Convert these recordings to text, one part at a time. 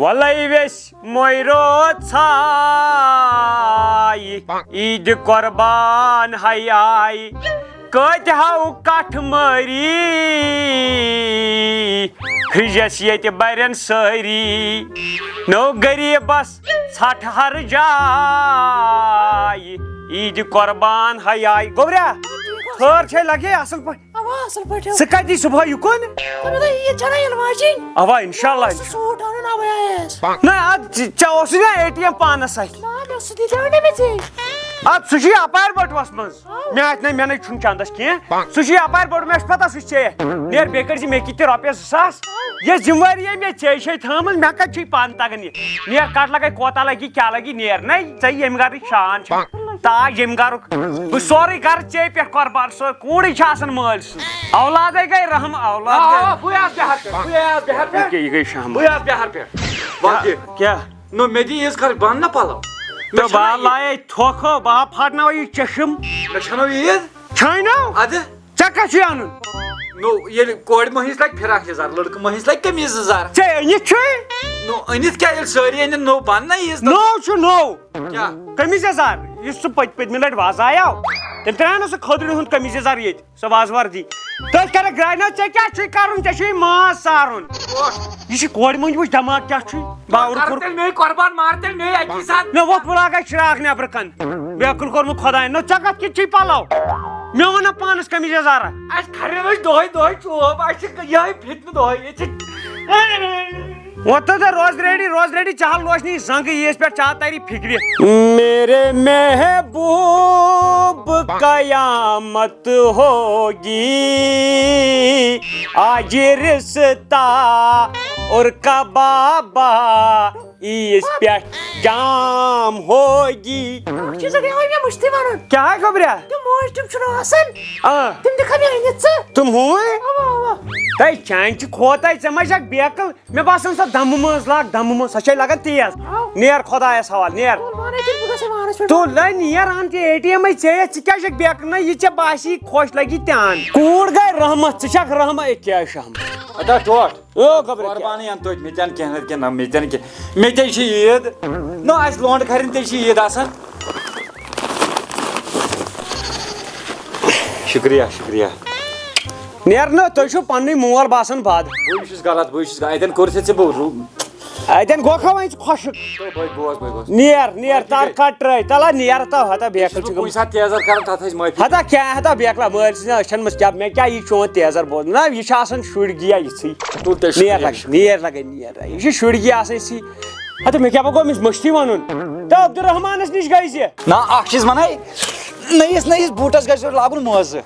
وَلَے ویٚژھِ مویرو ژھایہِ عیٖدِ قۄربان ہَے آیہِ کۭتۍ ہاو کٹھ مٲری فرجس ییٚتہِ برٮ۪ن سٲری نو غریٖبس ژھٹھ ہر جایہِ عیٖدِ قۄربان ہَے آیہِ گوٚبرا خٲر چھے لگے اصل پٲٹھۍ ژٕ کتہِ یی صبحٲے یُکُن اوا انشاءاللہ نہ ادٕ ژےٚ اوسُے نا اے ٹی ایم پانس اتھِ ادٕ سُہ چھُے اپارِ بٔٹوس منٛز مےٚ اتھِ مےٚ چھُنہٕ چندس کینٛہہ سُہ چھُے اپارِ بٔٹوٕ مےٚ چھِ پتہ سُہ چھُ ژےٚ نیر بیٚیہِ کٔرۍ زِ مےٚ کِتھ تہِ رۄپیس 2000 یہِ ذمہٕ وٲری مےٚ ژےٚ چھے تھٲومٕژ مےٚ کتہِ چھُے پانہٕ تگان یہِ نیر کٹ لگے کوتاہ لگی کیٛاہ لگی نیر نَے ژےٚ ییٚمہِ گرٕچ شان چھِ تاج ییٚمہِ گرُک بہٕ سورُے گرٕ ژےٚ پٮ۪ٹھ قۄربان سورُے کوٗرٕے چھِ آسان مٲلۍ سُنٛد اولادے گٔے رحم اولاد یہِ گٔے شام کیٛاہ نو مےٚ دِ عیٖذ خٲطرٕ بنٛد نا پلو تہٕ بہٕ لایے تھوکھو بہٕ پھٹناوے یہِ چشم مےٚ چھَنو عیٖد چھٲنو اَدٕ ژےٚ کتھ چھُے انُن نو ییٚلہِ کورِ مٔہنِس لگہِ فِراک یزار لڑکہٕ مٔہنِس لگہِ قمیٖض یزار ژےٚ أنِتھ چھُے نو أنِتھ کیٛاہ ییٚلہِ سٲری أنِتھ نو بنٛد نا عیٖذ نوٚو چھُ نوٚو کیٛاہ قمیٖض یزار یُس سُہ پٔتمہِ لٹہِ وازایو تٔمۍ ترٛایو نہ سُہ خٔدرِ ہُنٛد قمیٖض یزار ییٚتہِ سۄ وازٕ وردی تٔتھۍ کرکھ گراینو ژےٚ کیٛاہ چھُے کرُن ژےٚ چھُے ماز سارُن یہِ چھِ کورِ مٔنٛزۍ وٕچھ دٮ۪ماغ کیٛاہ چھُے باورٕ کوٚر تیٚلہِ مے قۄربان مار تیٚلہِ مے اکی ساتہٕ مےٚ ووٚتھ بہٕ لاگے چراغ نیبرٕ کن بیکُل کوٚرمُت خۄداین نہ ژےٚ کتھ کِتھ چھُے پلو مےٚ ووٚن نا پانس قمیٖض یزارا اَسہِ کھرٮ۪ن أسۍ دۄہے دۄہے چوب اَسہِ چھِ یِہے فِتنہٕ دۄہے ییٚتہِ وۄتھ روز ریڈی چہل روشنی زنگ عیٖذ پٮ۪ٹھ چاہ تاری فکرِ میرے محبوب قیامت ہوگی آج رشتہ اور کبابا عیٖذ پٮ۪ٹھ جام ہوگی کیٛاہ ہے خبریا تِم ہوے تۄہہِ چانہِ چھِ کھوتے ژےٚ ما چھکھ بیکٕل مےٚ باسان سۄ دمہٕ منٛز لاگ دمہٕ منٛز سۄ چھے لگان تیز نیر خۄدایس حوالہٕ نیر تُل نیر ان تہِ اے ٹی ایم ژےٚ ژٕ کیٛاہ چھکھ بیکٕل نہ یہِ ژےٚ باسی خۄش لگی تہِ ان کوٗر گٔے رحمت ژٕ چھکھ رحمت اے کیٛاہ چھُ ادا ٹوٹھ خبر قۄربانٕے ان توتہِ مےٚ تہِ ان کینٛہہ نتہٕ کینٛہہ نہ مےٚ تہِ ان کینٛہہ مےٚ تے چھِ عیٖد نو اَسہِ لونڈٕ کھرٮ۪ن تے چھِ عیٖد آسان شُکریہ شُکریہ نیرنہٕ تُہۍ چھِو پننُے مول باسان بد بہٕ چھُس غلط اتٮ۪ن کوٚرُتھ ژےٚ بہٕ اتٮ۪ن گوکھا وۄنۍ ژٕ خۄشک بوز نیر تر کٹ ترٛٲے تلہ نیر تو ہتا بیکل چھُ کُنہِ ساتہٕ تیزر کران تتھ ٲسۍ معٲفی ہتا کیٛاہ ہتا بیکلا مٲلۍ سٕنٛدٮ۪ن أچھن منٛز کیٛاہ مےٚ کیٛاہ یہِ چون تیزر بوزُن نہ یہِ چھُ آسان شُرۍ گیا یِژھٕے نیر لگے یہِ چھُ شُرۍ گیا آسان یِژھٕے ہتا مےٚ کیٛاہ گوٚو أمِس مٔشتٕے وَنُن تہٕ عبدالرحمانس نِش گٔے زِ نہ اکھ چیٖز وَنے نٔیِس بوٗٹس گژھِ لاگُن موزٕ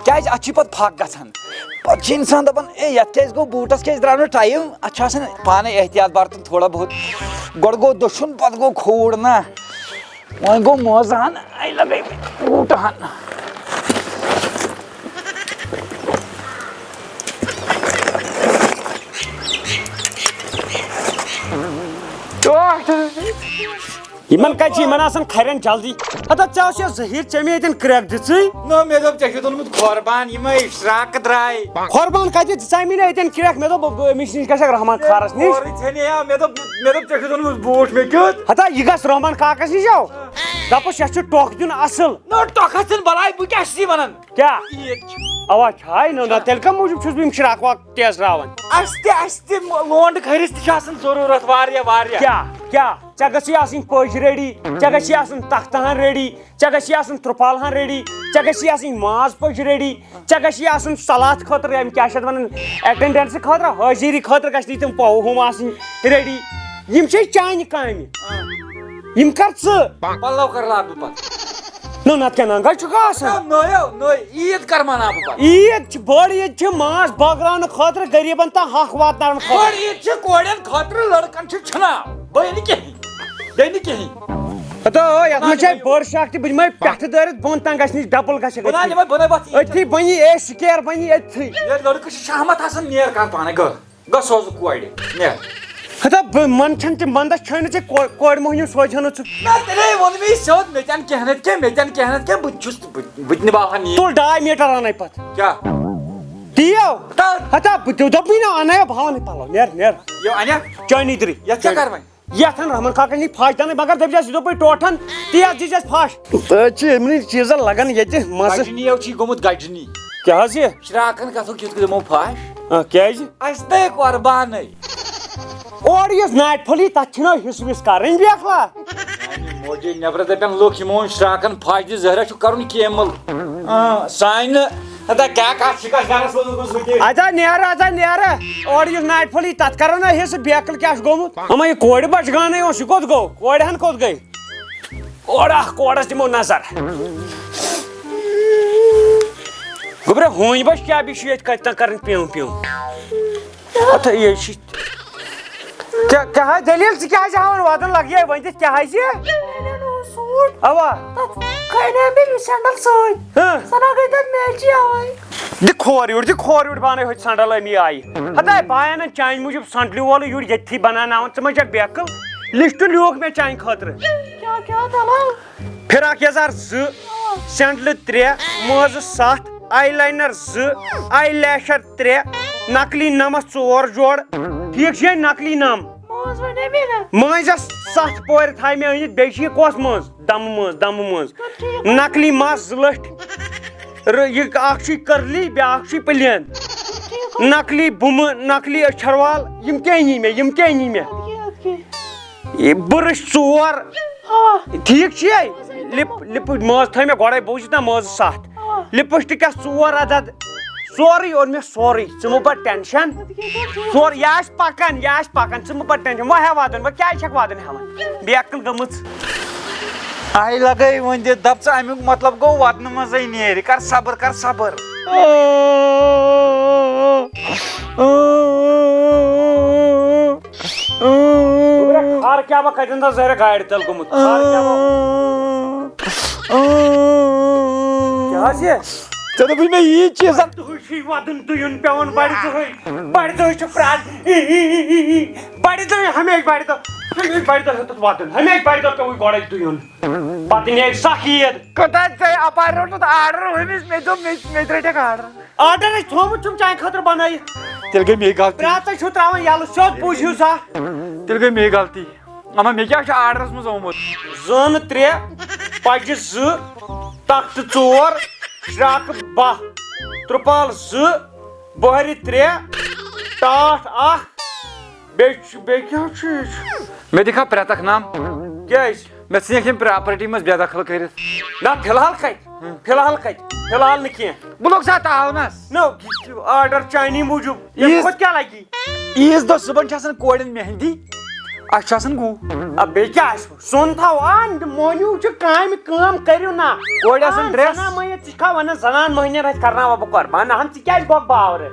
کیازِ اتھ چھُ پتہٕ پھکھ گژھان پتہٕ چھُ انسان دپان اے یتھ کیازِ گوٚو بوٗٹس کیازِ درٛاو نہٕ ٹایم اتھ چھُ آسان پانے احتیاط برتُن تھوڑا بہت گۄڈٕ گوٚو دٔچھُن پتہٕ گوٚو کھوٗر نہ وۄنۍ گوٚو موزٕ ہن اے لگے بوٗٹہٕ ہن یِمن کتہِ چھِ یِمن آسان کھرٮ۪ن جلدی ہتا ژےٚ اوس یہِ ظہیٖر ژےٚ مےٚ ییٚتٮ۪ن کرٛٮ۪کھ دِژٕے نو مےٚ دوٚپ ژےٚ چھُتھ اوٚنمُت قۄربان یِمے شراکہٕ درٛاے قۄربان کتہِ دِژاے مےٚ نہٕ ییٚتٮ۪ن کرٛٮ۪کھ مےٚ دوٚپ أمِس نِش گژھکھ رحمان کھارس نِش مےٚ دوٚپ ژےٚ چھُتھ اوٚنمُت بوٗٹھ مےٚ کیُتھ ہتا یہِ گژھ رحمان کاکس نِش او دپُس یتھ چھُ ٹۄکھ دیُن اصٕل نو ٹۄکھس دِن بلاے بہٕ کیٛاہ چھُس ونان کیٛاہ عیٖد چھِ اوا چھاے نہ تیٚلہِ کمہِ موٗجوٗب چھُس بہٕ یِم شراکھ واکھ تیزراوان اَسہِ تہِ لونڈٕ کھرِس تہِ چھِ آسان ضروٗرت واریاہ کیٛاہ ژےٚ گژھی آسٕنۍ پٔژھۍ ریڈی ژےٚ گژھی آسُن تختہٕ ہن ریڈی ژےٚ گژھی آسُن ترٛپال ہن ریڈی ژےٚ گژھی آسٕنۍ ماز پٔژھۍ ریڈی ژےٚ گژھی آسُن سلاد خٲطرٕ یِم کیٛاہ چھِ اتھ ونان ایٹینڈنسہٕ خٲطرٕ حٲضری خٲطرٕ گژھنٕے تِم ہُم آسٕنۍ ریڈی یِم چھے چانہِ کامہِ یِم کر ژٕ پلو کر لاگہٕ بہٕ پتہٕ نہ نتہٕ کیٛاہ ننگا چھُکھ آسان نٔے عیٖد کر مناو بہٕ پتہٕ عیٖد چھِ بٔڑ عیٖد چھِ ماز بٲگراونہٕ خٲطرٕ غریٖبن تام حق واتناونہٕ خٲطرٕ بٔڑ عیٖد چھِ کورٮ۪ن خٲطرٕ لڑکن چھِ چھُناو بیٚیہِ نہٕ کِہینۍ ہتا یتھ منٛز چھے بٔڑ شک تہِ بہٕ دِمے پٮ۪ٹھٕ دٲرِتھ بۄن تام گژھِ نہٕ ڈبل گژھِ أتھی بنی اے سکیر بنی أتھی لڑکہٕ چھِ شہمت آسان نیر کر پانے گٔژھ سوزٕ کورِ نیر ہتا من چھنہٕ تِم ونٛدس چھٲنہِ ژےٚ کورِ موہنیوٗ سوزہا نہٕ ژٕ تیٚلے ووٚن مےٚ سیوٚد مےٚ تہِ ان کینٛہہ نتہٕ کینٛہہ بہٕ تہِ نِباوہا تُل 2 میٖٹر اَنَے پتہٕ کیٛاہ تیو ہتا دوٚپُے نا اَناو بھاوَن پَلو نیر یو انیا چٲنی دٕرٕے یتھ کیٛاہ کَر وۄنۍ یتھن رحمان کاکن یی پھش دَنٕے مگر دٔپۍزٮ۪س یہِ دوٚپُے ٹوٹھن تیز دیٖزٮ۪س پھش چھِ یِمنٕے چیٖزن لگان ییٚتہِ مَزٕ گجنی چھی گوٚمُت گجنی کیٛاہ حظ یہِ شراکن گژھو کیُتھ دِمو پھش کیٛازِ اَسہِ دے قۄربانے اورٕ یُس ناٹہِ پھٔلی تتھ چھِنہ حِصہٕ وِصہٕ کَرٕنۍ بیکھلا موجی نٮ۪برٕ دَپن لُکھ یِمو وۄنۍ شراکن پھش دِ زہرا چھُ کَرُن کیمل سانہِ ہتا کیٛاہ کتھ چھِکھ گرس منٛز اَدا نیرٕ اورٕ یُس ناٹہِ پھٔلی تتھ کرو نا حِصہٕ بیکٕل کیٛاہ چھُ گوٚمُت اما یہِ کورِ بچگانٕے اوس یہِ کوٚت گوٚو کورِ ہن کوٚت گٔے اورٕ اکھ کورس دِمو نظر گوٚبرا ہوٗنۍ بچ کیٛاہ بیٚیہِ چھُ ییٚتہِ کتہِ تام کرٕنۍ پیوٗ پیوٗ اتھ یہِ چھِ کیٛاہ حظ دٔلیٖل ژٕ کیٛازِ ہاوان واتن لگیے وۄنۍ دِتھ کیٛاہ حظ اوا دِ کھور یوٗرۍ بانٲے ہوٚتۍ سنڈل امی آیہِ ہتا باین چانہِ موٗجوٗب سنڈلہِ وولہٕ یوٗرۍ ییٚتھی بناوناوان ژٕ ما چھکھ بیکٕل لسٹ لیوٗکھ مےٚ چانہِ خٲطرٕ فِراک یزار 2 سینڈلہٕ 3 موزٕ 7 آی لاینر 2 آی لیشر 3 نقلی نمس 4 جوڑ ٹھیٖک چھُ نقلی نم مٲنٛزس 7 پورِ تھایہِ مےٚ أنِتھ بیٚیہِ چھِ یہِ کۄس مٲنٛز دمہٕ مٲنٛز نقلی مَس 2 لٔٹھۍ یہِ اکھ چھُے کٔرلی بیاکھ چھُے پٕلین نقلی بُمہٕ نقلی أچھروال یِم کیٛاہ نی مےٚ یہِ بُرٕش 4 ٹھیٖک چھُے لِپ مٲنٛز تھٲے مےٚ گۄڈے بوٗزِتھ نا مٲنٛزٕ 7 لِپسٹِکس 4 عدد سورُے اوٚن مےٚ سورُے ژٕ مہٕ بَر ٹٮ۪نشن سورُے یہِ آسہِ پکان ژٕ مہٕ بَر ٹٮ۪نشن وۄنۍ ہٮ۪ہ وادن وۄنۍ کیٛازِ چھکھ وادن ہٮ۪وان بیکٕل گٔمٕژ آیہِ لگٲے وۄنۍ دِ دپ ژٕ امیُک مطلب گوٚو واتنہٕ منٛزے نیرِ کر صبر خار کیٛاہ بہٕ کتٮ۪ن تھا زہرا گاڑِ تل گوٚمُت کیٛاہ حظ یہِ ژےٚ دوٚپُے مےٚ یی چیٖزن دۄہے چھُے ودُن دُیُن پیوان بڑِ دۄہے چھُ پرٛارُن بڑِ دۄہ ہمیشہِ بڑِ دۄہ ہیوٚتُتھ وَدُن ہمیشہِ بڑِ دۄہ پیوٚوُے گۄڈے دُیُن پتہٕ نیرِ سکھ عیٖد کوتاہ ژےٚ اپارِ روٚٹُتھ آرڈر ہُمِس مےٚ دوٚپ مےٚ تہِ رٔٹکھ آرڈر آرڈر اَسہِ تھوٚومُت چھُم چانہِ خٲطرٕ بنٲیِتھ تیٚلہِ گٔے مے غلطی پرٛٮ۪تھَے چھُو ترٛاوان یَلہٕ سیوٚد بوٗزِو سا تیٚلہِ گٔے مے غلطی اما مےٚ کیٛاہ چھُ آرڈرس منٛز آمُت زٲنہٕ 3 پَجہِ 2 تختہٕ 4 شراکہٕ 12 ترٛپال 2 بۄہرِ 3 ٹاٹھ 1 بیٚیہِ کیٛاہ چیٖز مےٚ دِکھا پرٛٮ۪تھ اکھ نام کیٛازِ مےٚ ژھٕنکھ یِم پراپرٹی منٛز بے دخل کٔرِتھ نہ فِلحال فِلحال نہٕ کینٛہہ بہٕ لوٚگ سا تاونس نو آرڈر چانی موٗجوٗب ییٚمہِ کھۄتہٕ کیٛاہ لگی عیٖز دۄہ صُبحن چھِ آسان کورٮ۪ن مہندی اَسہِ چھُ آسان گوٗ بیٚیہِ کیٛاہ آسہِ سۄن تھاو مۄہنیوٗ چھُ کامہِ کٲم کٔرِو نا کورِ آسان ڈرٛٮ۪س زنان مٔہنِو ژٕ چھکھا ونان زنان مٔہنِین اَتہِ کرناوہا بہٕ قۄربان نہ ژٕ کیٛازِ گوٚکھ باورٕ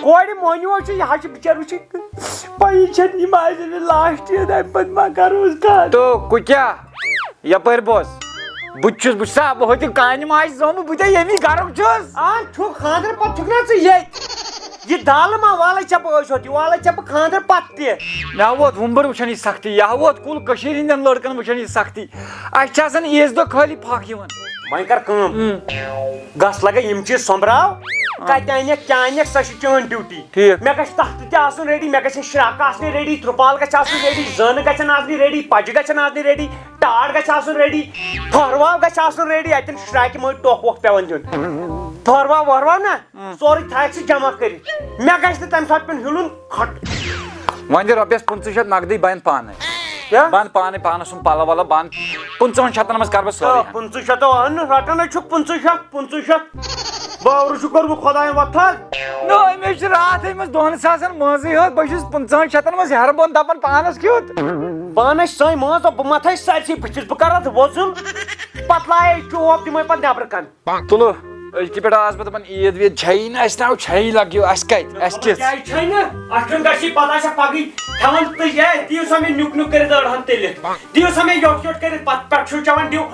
کورِ مۄہنیوٗ چھُ یہِ حظ چھُ بِچٲرۍ وٕچھِنۍ پَیی چھَنہٕ یِم آسہِ نہٕ لاسٹ عیٖد اَمہِ پتہٕ ما کروس کَتھ تو کُکیٛاہ یپٲرۍ بوز بہٕ تہِ چھُس سا بہٕ ہوٚتہِ کانہِ ماجہِ زامُت بہٕ تے ییٚمی گرُک چھُس چھُکھ خانٛدرٕ پتہٕ چھُکھ نا ژٕ ییٚتہِ یہِ دالہٕ ما والے ژےٚ بہٕ ٲسۍ ہوت یہِ والے ژےٚ بہٕ خانٛدرٕ پتہٕ تہِ مےٚ ووت وُمبر وٕچھان یہِ سختی یہ ووت کُل کٔشیٖرِ ہِنٛدٮ۪ن لڑکن وٕچھان یہِ سختی اَسہِ چھِ آسان عیٖذ دۄہ خٲلی پھکھ یِوان وۄنۍ کر کٲم گژھ لگے یِم چیٖز سۄمبراو کتہِ انکھ کیٛاہ انکھ سۄ چھِ چٲنۍ ڈیوٹی ٹھیٖک مےٚ گژھِ تختہٕ تہِ آسُن ریڈی مےٚ گژھِ شراکہٕ آسنہِ ریڈی ترٛپال گژھِ آسُن ریڈی زٲنہٕ گژھن آسنہِ ریڈی پَجہِ گژھن آسنہِ ریڈی ٹاٹھ گژھِ آسُن ریڈی پھٔہرواو گژھِ آسُن ریڈی اَتٮ۪ن شراکہِ مٔنٛزۍ ٹوکھ ووکھ پیوان دیُن پھٔہرواو ؤہرواو نا سورُے تھایَکھ ژٕ جمع کٔرِتھ مےٚ گژھِ نہٕ تَمہِ ساتہٕ پیوٚن ہِلُن کھۄٹ وۄنۍ دِ رۄپیس 500 نقدٕے بنہِ پانے بنٛد پانے پانس سُنٛد پلو ولو بنٛد 50 منٛز کرٕ بہٕ سورُے 500 رٹان چھُکھ 500 باورٕ چھُ کوٚرمُت خۄداین وۄتھر نو مےٚ چھُ راتھ أمِس 2 ساسن منٛزٕے ہوت بہٕ چھُس 50 منٛز ہیرٕ بۄن دپان پانس کیُتھ پانس سٲنۍ مٲنٛز بہٕ متھے سٲرسٕے بٕتھِس بہٕ کرٕ اتھ وۄزُل پتہٕ لایے چوب دِمے پتہٕ نیبرٕ کن تُلو أزکہِ پٮ۪ٹھ آس بہٕ دپان عیٖد ویٖد چھیی نہٕ اَسہِ ناو چھیی لگیو اَسہِ کتہِ اَسہِ کِژھ کیٛازِ چھے نہٕ اتھ چھُنہٕ گژھی پتہ چھا پگہٕے ہٮ۪وان تہٕ دِیِو سا مےٚ نیُک نیُک کٔرِتھ أڑہن تٔلِتھ دِیِو سا مےٚ یوٚٹ یوٚٹ کٔرِتھ پتہٕ پٮ۪ٹھٕ چھُو چٮ۪وان دِیِو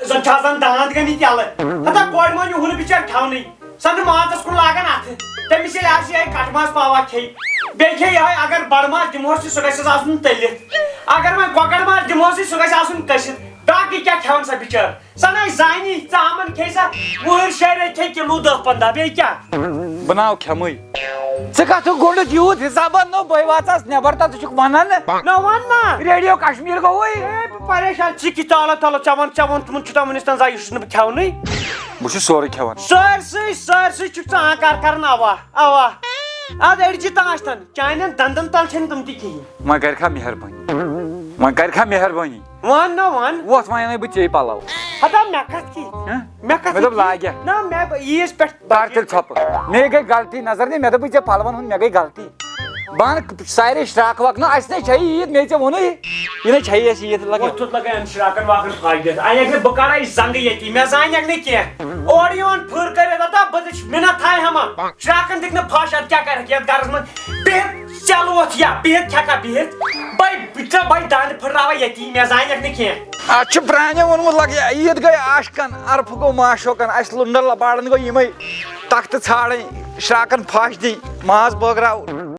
زن چھِ آسان داند گٔمٕتۍ یَلہٕ ہتا کورِ مۄہنیوٗ ہُہ نہٕ بِچارِ کھٮ۪ونٕے سۄ نہٕ مازس کُن لاگان اتھٕ تٔمِس ییٚلہِ آسہِ یِہے کٹہٕ ماز پاوا کھیٚیہِ بیٚیہِ کھیٚیہِ یِہے اگر بڑٕ ماز دِمہوس تہِ سُہ گژھٮ۪س آسُن تٔلِتھ اگر وۄنۍ کۄکر ماز دِمہوسٕے سُہ گژھِ آسُن کٔسِتھ باقٕے کیٛاہ کھٮ۪وان سۄ بِچٲر سۄ نَے زانی ژامن کھیٚیہِ سا 20 شیٚیہِ رٮ۪تۍ کھیٚیہِ کِلوٗ 10-15 بیٚیہِ کیٛاہ بناو کھمٕے ژٕ کتھ گوٚنڈُک یوٗت حِسابن نو بے واژس نیبر تہ ژٕ چھُکھ ونان نہ ون نا ریڈیو کشمیٖر گوٚوٕے بہٕ پریشان ژٕ کہِ تالا تالا ژےٚ ووٚن چھُ وُنیُس تام یہِ چھُس نہٕ بہٕ کھٮ۪ونٕے بہٕ چھُس سورُے کھٮ۪وان سٲرسٕے چھُکھ ژٕ آنکار کران اوا اوا اد أڑجہِ تانۍ تن چانٮ۪ن دندن تل چھنہٕ تِم تہِ کِہیٖنۍ وۄنۍ کرِ کھا مہربٲنی وۄنۍ کرِ کھا مہربٲنی ون نہ ون وۄتھ وۄنۍ اَنَے بہٕ ژےٚ پلو ہتا مےٚ کتھ کی مےٚ کتھ مےٚ دوٚپ لاگہِ نہ مےٚ عیٖز پٮ۪ٹھ کر تیٚلہِ ژھۄپہٕ مے گٔے غلطی نظر دِ مےٚ دوٚپُے ژےٚ پلون ہُنٛد مےٚ گٔے غلطی بہٕ انہٕ سارے شراکھ وکھ نہ اسہِ نے چھے عیٖد مے ژےٚ ووٚنُے یہِ نے چھے اَسہِ عیٖد لگان وۄتھُت لگان امہِ شراکن واکن فٲیدٕ انیٚکھ نہٕ بہٕ کڑے زنگہٕ ییٚتی مےٚ زانیٚکھ نہٕ کینٛہہ اورٕ یِوان پھٕر کٔرِتھ ہتا بہٕ دِچ مِنت تھایہِ ہما شراکن دِکھ نہٕ پھش ادٕ کیٛاہ کرکھ یتھ گرس منٛز بِہِتھ چلوتھ یا بِہِتھ کھٮ۪کھا بِہِتھ بے دانہِ پھٕٹراوے ییٚتی مےٚ زانیٚکھ نہٕ کینٛہہ اتھ چھُ پرٛانیو ووٚنمُت لگہِ عیٖد گٔے عاشقن عرفہٕ گوٚو معشوقن اسہِ لُنڈن لباڑن گوٚو یِمے تختہٕ ژھانڈٕنۍ شراکن پھش دِنۍ ماز بٲگراوُن